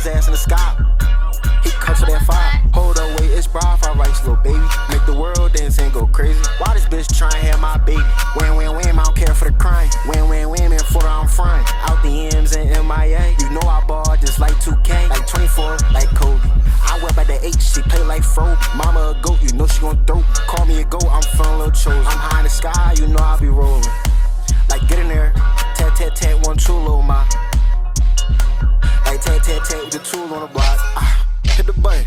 his ass in the sky. He comes to that fire. Hold up, wait, it's broad fried rice, little baby. Make the world dance and go crazy. Why this bitch tryna have my baby? Win, win, win, I don't care for the crime. Win, win, win, man, for I'm frying. Out the M's and MIA. You know I ball just like 2K. Like 24, like Kobe. I whip at the H, she play like Fro. Mama a goat, you know she gon' throw. Call me a goat, I'm feeling a little chosen. I'm high in the sky, you know I be rolling. Like get in there, tat, tat, tat, one true little ma. Like tat, tat, tat with the tool on the block. Hit the button.